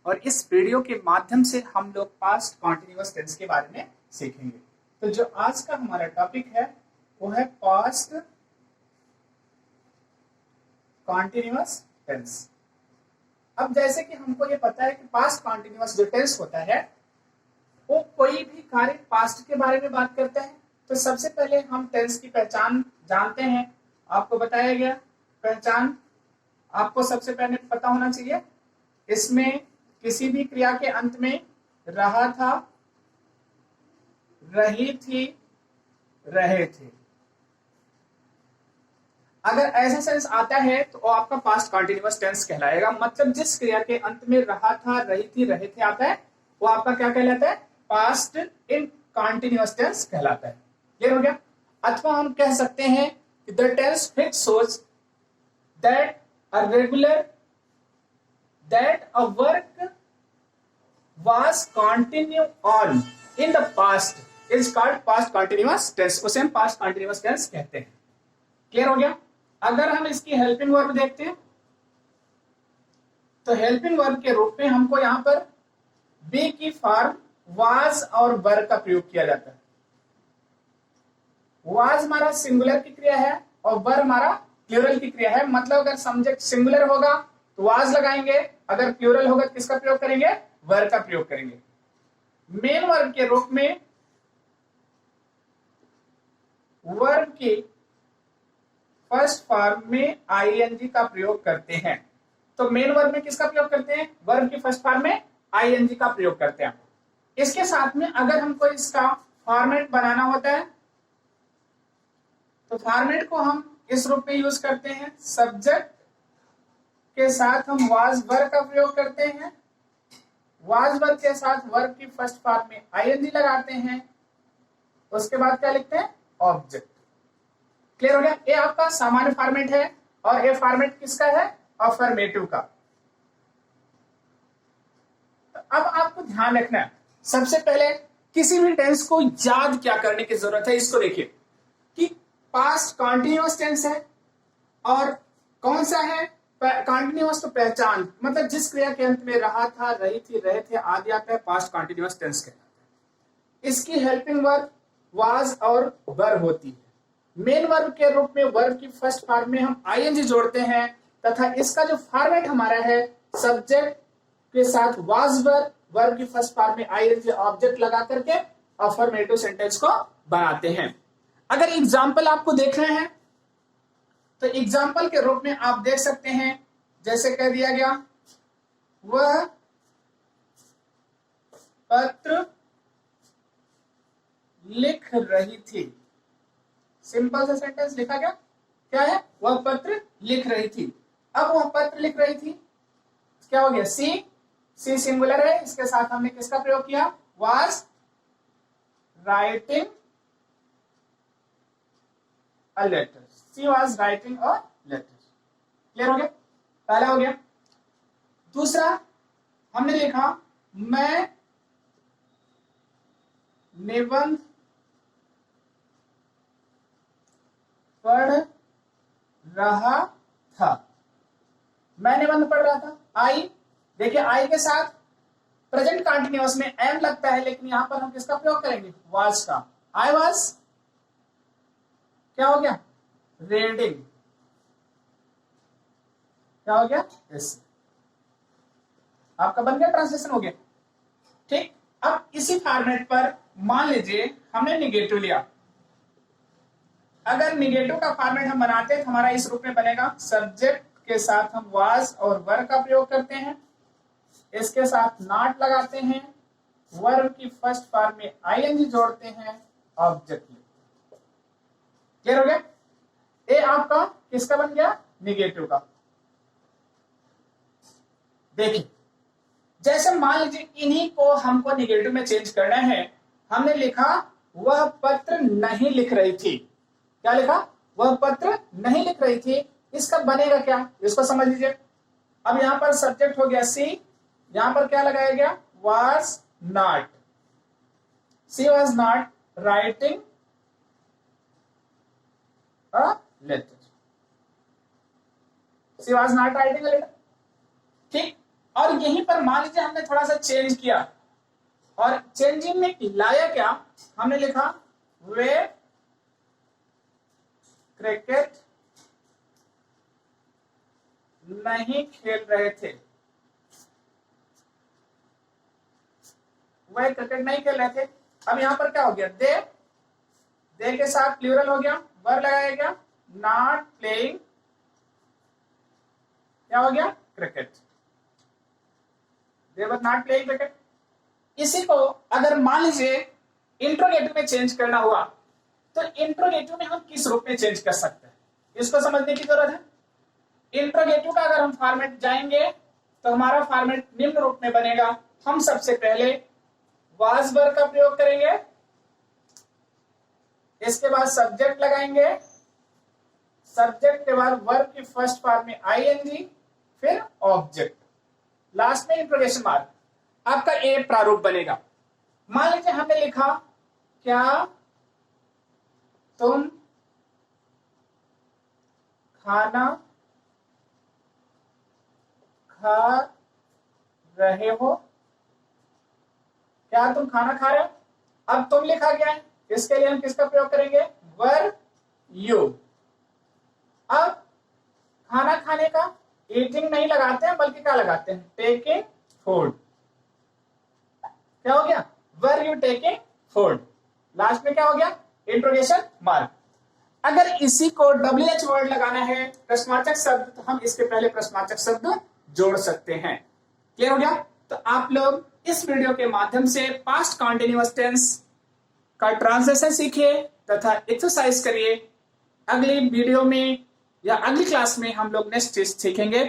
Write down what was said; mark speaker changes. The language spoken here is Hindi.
Speaker 1: और इस वीडियो के माध्यम से हम लोग पास्ट कॉन्टिन्यूअस टेंस के बारे में सीखेंगे। तो जो आज का हमारा टॉपिक है वो है पास्ट कॉन्टिन्यूअस टेंस। अब जैसे कि हमको ये पता है कि पास्ट कॉन्टिन्यूअस जो टेंस होता है वो कोई भी कार्य पास्ट के बारे में बात करता है। तो सबसे पहले हम टेंस की पहचान जानते हैं, आपको बताया गया। पहचान आपको सबसे पहले पता होना चाहिए, इसमें किसी भी क्रिया के अंत में रहा था, रही थी, रहे थे, अगर ऐसा सेंस आता है तो वो आपका पास्ट कॉन्टिन्यूअस टेंस कहलाएगा। मतलब जिस क्रिया के अंत में रहा था, रही थी, रहे थे आता है वो आपका क्या कहलाता है? पास्ट इन कॉन्टिन्यूअस टेंस कहलाता है। क्लियर हो गया? अथवा हम कह सकते हैं कि the tense which shows that a regular that a work was continue on in the past is called past continuous tense। उसे हम past continuous tense कहते हैं। क्लियर हो गया? अगर हम इसकी हेल्पिंग वर्ब देखते हैं तो हेल्पिंग वर्ब के रूप में हमको यहां पर बी की फॉर्म वाज और वर का प्रयोग किया जाता है। वाज हमारा सिंगुलर की क्रिया है और वर हमारा प्लूरल की क्रिया है। मतलब अगर सब्जेक्ट सिंगुलर होगा तो वाज लगाएंगे, अगर प्लूरल होगा तो किसका प्रयोग करेंगे? वर का प्रयोग करेंगे। मेन वर्ब के रूप में वर्ब की फर्स्ट फॉर्म में आईएनजी का प्रयोग करते हैं। तो मेन वर्ब में किसका प्रयोग करते हैं? वर्ब की फर्स्ट फॉर्म में आईएनजी का प्रयोग करते हैं। इसके साथ में अगर हमको इसका फॉर्मेट बनाना होता है तो फॉर्मेट को हम इस रूप में यूज करते हैं, सब्जेक्ट के साथ हम वाज वर का प्रयोग करते हैं, वाज वर्ब के साथ वर्ब की फर्स्ट फॉर्म में आईएनजी लगाते हैं, उसके बाद क्या लिखते हैं? ऑब्जेक्ट। क्लियर हो गया? ये आपका सामान्य फॉर्मेट है और ये फॉर्मेट किसका है? अफर्मेटिव का। तो अब आपको ध्यान रखना है, सबसे पहले किसी भी टेंस को याद क्या करने की जरूरत है, इसको देखिए कि पास्ट कॉन्टिन्यूअस टेंस है और कौन सा है? कॉन्टिन्यूअस। तो पहचान मतलब जिस क्रिया के अंत में रहा था, रही थी, रहे थे आदि आता है, पास्ट कॉन्टिन्यूअस टेंस कहलाता है। इसकी हेल्पिंग वर्ब वाज और वर होती है। मेन वर्ब के रूप में वर्ब की फर्स्ट फॉर्म में हम आईएनजी जोड़ते हैं तथा इसका जो फॉर्मेट हमारा है सब्जेक्ट के साथ वाज वर, वर्ब की फर्स्ट फॉर्म में आईएनजी ऑब्जेक्ट लगा करके अफर्मेटिव सेंटेंस को बनाते हैं। अगर एग्जाम्पल आपको देख रहे हैं तो एग्जाम्पल के रूप में आप देख सकते हैं, जैसे कह दिया गया वह पत्र लिख रही थी। सिंपल सा सेंटेंस लिखा गया, क्या है? वह पत्र लिख रही थी। अब वह पत्र लिख रही थी, क्या हो गया? सी सिंगुलर है, इसके साथ हमने किसका प्रयोग किया? Was writing a letter. She was writing a letter. Clear हो गया? पहला हो गया। दूसरा हमने लिखा मैं निबंध पढ़ रहा था। मैं निबंध पढ़ रहा था। आई, देखिए आई के साथ प्रेजेंट कंटिन्यूअस में एम लगता है, लेकिन यहां पर हम किसका प्रयोग करेंगे? वाज का। आई वाज क्या हो गया? रीडिंग। क्या हो गया? यस, आपका बन गया, ट्रांसलेशन हो गया। ठीक। अब इसी फॉर्मेट पर मान लीजिए हमने निगेटिव लिया। अगर निगेटिव का फॉर्मेट हम बनाते हैं तो हमारा इस रूप में बनेगा, सब्जेक्ट के साथ हम वाज और वर का प्रयोग करते हैं, इसके साथ नॉट लगाते हैं, वर्ब की फर्स्ट फॉर्म में आईएनजी जोड़ते हैं, ऑब्जेक्ट। क्लियर हो गया? ये आपका किसका बन गया? निगेटिव का। देखिए जैसे मान लीजिए इन्हीं को हमको निगेटिव में चेंज करना है। हमने लिखा वह पत्र नहीं लिख रही थी। क्या लिखा? वह पत्र नहीं लिख रही थी। इसका बनेगा क्या? इसको समझ लीजिए। अब यहां पर सब्जेक्ट हो गया सी, यहां पर क्या लगाया गया? Was not. She was not writing a letter. She was not writing a letter. ठीक। और यहीं पर मान लीजिए हमने थोड़ा सा चेंज किया, और चेंजिंग में लाया क्या, हमने लिखा वे क्रिकेट नहीं खेल रहे थे, वह क्रिकेट नहीं खेल रहे थे। अब यहां पर क्या हो गया, दे के साथ प्लूरल हो गया, वर लगाया गया, नॉट प्लेइंग, क्या हो गया, cricket, they were not playing cricket. इसी को अगर मान लीजिए इंट्रोगेटिव में चेंज करना हुआ, तो इंट्रोगेटिव में हम किस रूप में चेंज कर सकते हैं, इसको समझने की जरूरत है। इंट्रोगेटिव का अगर हम फॉर्मेट जाएंगे तो हमारा फॉर्मेट निम्न रूप में बनेगा। हम सबसे पहले वाज वर्ब का प्रयोग करेंगे, इसके बाद सब्जेक्ट लगाएंगे, सब्जेक्ट के बाद वर्ब की फर्स्ट फॉर्म में आईएनजी, फिर ऑब्जेक्ट, लास्ट में इंट्रोगेशन मार्क। आपका ए प्रारूप बनेगा। मान लीजिए हमने लिखा क्या तुम खाना खा रहे हो, क्या तुम खाना खा रहे हो। अब तुम लिखा गया है, इसके लिए हम किसका प्रयोग करेंगे, वर्ब यू। अब खाना खाने का ईटिंग नहीं लगाते हैं, बल्कि क्या लगाते हैं, टेकिंग फूड, क्या हो गया, were you taking food, last में क्या हो गया, इंट्रोगेशन मार्क। अगर इसी को WH वर्ड लगाना है, प्रश्नवाचक शब्द, तो हम इसके पहले प्रश्नवाचक शब्द जोड़ सकते हैं। क्लियर हो गया। तो आप लोग इस वीडियो के माध्यम से पास्ट कॉन्टिन्यूअस टेंस का ट्रांसलेशन सीखिए तथा एक्सरसाइज करिए। अगली वीडियो में या अगली क्लास में हम लोग नेक्स्ट चीज सीखेंगे।